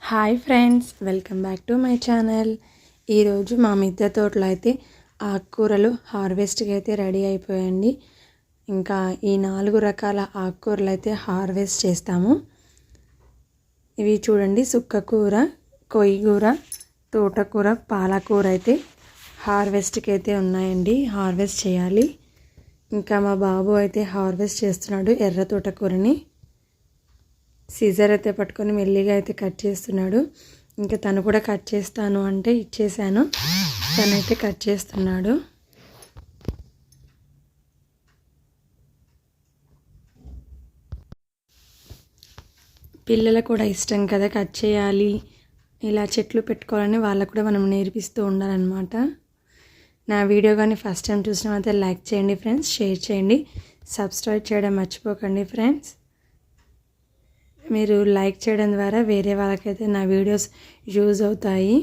Hi friends, welcome back to my channel. ఈరోజు మా మిద్దె తోటలో అయితే ఆకుకూరలు హార్వెస్ట్కి అయితే రెడీ అయిపోయండి. ఇంకా ఈ 4 రకాల ఆకుకూరలు అయితే హార్వెస్ట్ చేస్తాము. ఇవి చూడండి, సుక్కకూర, కొయ్యగూర, తోటకూర, పాలకూర అయితే హార్వెస్ట్కి అయితే ఉన్నాయండి. హార్వెస్ట్ చేయాలి. ఇంకా మా బాబు అయితే హార్వెస్ట్ చేస్తున్నాడు ఎర్ర తోటకూరని. సీజర్ అయితే పట్టుకొని మెల్లిగా అయితే కట్ చేస్తున్నాడు. ఇంకా తను కూడా కట్ చేస్తాను అంటే ఇచ్చేసాను. తనైతే కట్ చేస్తున్నాడు. పిల్లలకు కూడా ఇష్టం కదా కట్ చేయాలి, ఇలా చెట్లు పెట్టుకోవాలని వాళ్ళకు కూడా మనం నేర్పిస్తూ ఉండాలన్నమాట. నా వీడియో కానీ ఫస్ట్ టైం చూసినట్లయితే లైక్ చేయండి ఫ్రెండ్స్, షేర్ చేయండి, సబ్స్క్రైబ్ చేయడం మర్చిపోకండి ఫ్రెండ్స్. మీరు లైక్ చేయడం ద్వారా వేరే వాళ్ళకైతే నా వీడియోస్ యూజ్ అవుతాయి.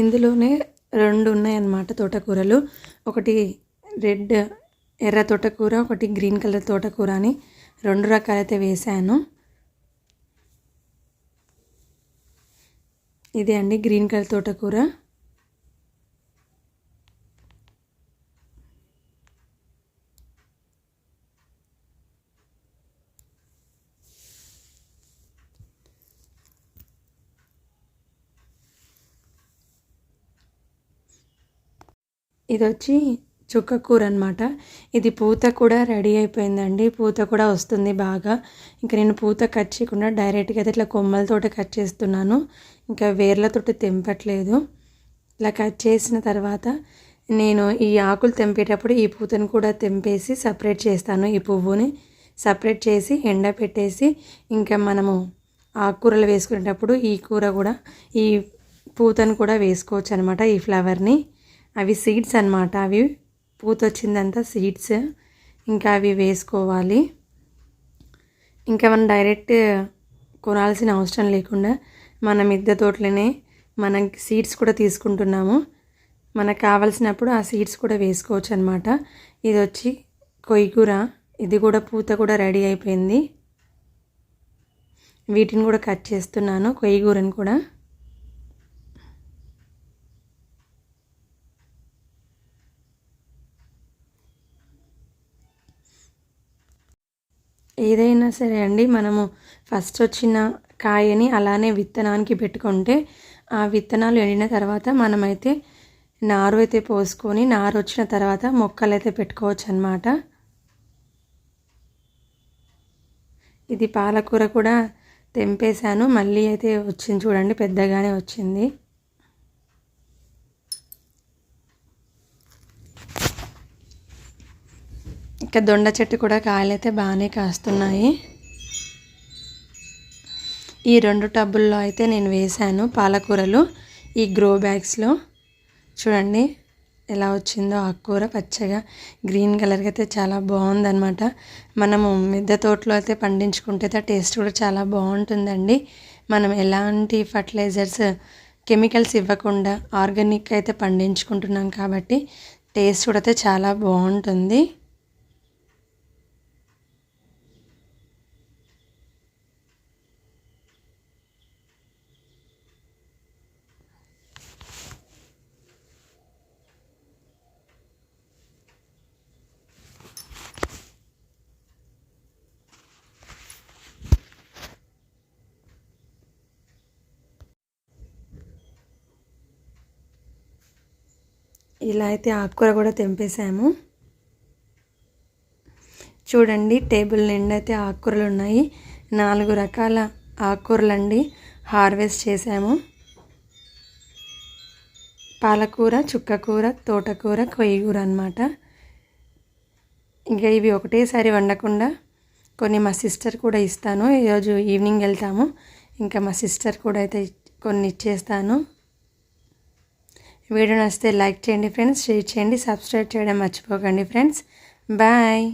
ఇందులోనే 2 ఉన్నాయన్నమాట తోటకూరలు. ఒకటి రెడ్ ఎర్ర తోటకూర, ఒకటి గ్రీన్ కలర్ తోటకూర అని 2 రకాలైతే వేసాను. ఇదే అండి గ్రీన్ కలర్ తోటకూర. ఇది వచ్చి చుక్కకూర అనమాట. ఇది పూత కూడా రెడీ అయిపోయిందండి. పూత కూడా వస్తుంది బాగా. ఇంకా నేను పూత కట్ చేయకుండా డైరెక్ట్గా అయితే ఇట్లా కొమ్మలతోటి కట్ చేస్తున్నాను. ఇంకా వేర్లతోటి తెంపట్లేదు. ఇలా కట్ చేసిన తర్వాత నేను ఈ ఆకులు తెంపేటప్పుడు ఈ పూతను కూడా తెంపేసి సపరేట్ చేస్తాను. ఈ పువ్వుని సపరేట్ చేసి ఎండపెట్టేసి ఇంకా మనము ఆకుకూరలు వేసుకునేటప్పుడు ఈ కూర కూడా ఈ పూతను కూడా వేసుకోవచ్చు అనమాట. ఈ ఫ్లవర్ని, అవి సీడ్స్ అన్నమాట. అవి పూత వచ్చిందంతా సీడ్స్. ఇంకా అవి వేసుకోవాలి. ఇంకా మనం డైరెక్ట్ కొనాల్సిన అవసరం లేకుండా మన మిద్దె తోటలోనే మనం సీడ్స్ కూడా తీసుకుంటున్నాము. మనకు కావాల్సినప్పుడు ఆ సీడ్స్ కూడా వేసుకోవచ్చు అనమాట. ఇది వచ్చి కొయ్యగూర. ఇది కూడా పూత కూడా రెడీ అయిపోయింది. వీటిని కూడా కట్ చేస్తున్నాను, కొయ్యగూరని కూడా. ఏదైనా సరే అండి, మనము ఫస్ట్ వచ్చిన కాయని అలానే విత్తనానికి పెట్టుకుంటే ఆ విత్తనాలు ఎండిన తర్వాత మనమైతే నారు అయితే పోసుకొని నారు వచ్చిన తర్వాత మొక్కలు అయితే పెట్టుకోవచ్చు అన్నమాట. ఇది పాలకూర కూడా తెంపేశాను, మళ్ళీ అయితే వచ్చింది చూడండి, పెద్దగానే వచ్చింది. ఇంకా దొండ చెట్టు కూడా కాయలైతే బాగానే కాస్తున్నాయి. ఈ 2 టబ్బుల్లో అయితే నేను వేశాను పాలకూరలు ఈ గ్రో బ్యాగ్స్లో. చూడండి ఎలా వచ్చిందో ఆకుకూర, పచ్చగా గ్రీన్ కలర్గా అయితే చాలా బాగుందన్నమాట. మనము మిద్దె తోటలో అయితే పండించుకుంటే టేస్ట్ కూడా చాలా బాగుంటుందండి. మనం ఎలాంటి ఫర్టిలైజర్స్, కెమికల్స్ ఇవ్వకుండా ఆర్గానిక్ అయితే పండించుకుంటున్నాం కాబట్టి టేస్ట్ కూడా అయితే చాలా బాగుంటుంది. ఇలా అయితే ఆకుకూర కూడా తెంపేసాము. చూడండి టేబుల్ నిండా అయితే ఆకుకూరలు ఉన్నాయి. 4 రకాల ఆకుకూరలు అండి హార్వెస్ట్ చేసాము. పాలకూర, చుక్కకూర, తోటకూర, కొయ్యగూర అన్నమాట. ఇంకా ఇవి ఒకటేసారి వండకుండా కొన్ని మా సిస్టర్ కూడా ఇస్తాను. ఈరోజు ఈవినింగ్ వెళ్తాము. ఇంకా మా సిస్టర్ కూడా అయితే కొన్ని ఇచ్చేస్తాను. వీడియో నచ్చితే లైక్ చేయండి ఫ్రెండ్స్, షేర్ చేయండి, సబ్స్క్రైబ్ చేయడం మర్చిపోకండి ఫ్రెండ్స్. బాయ్.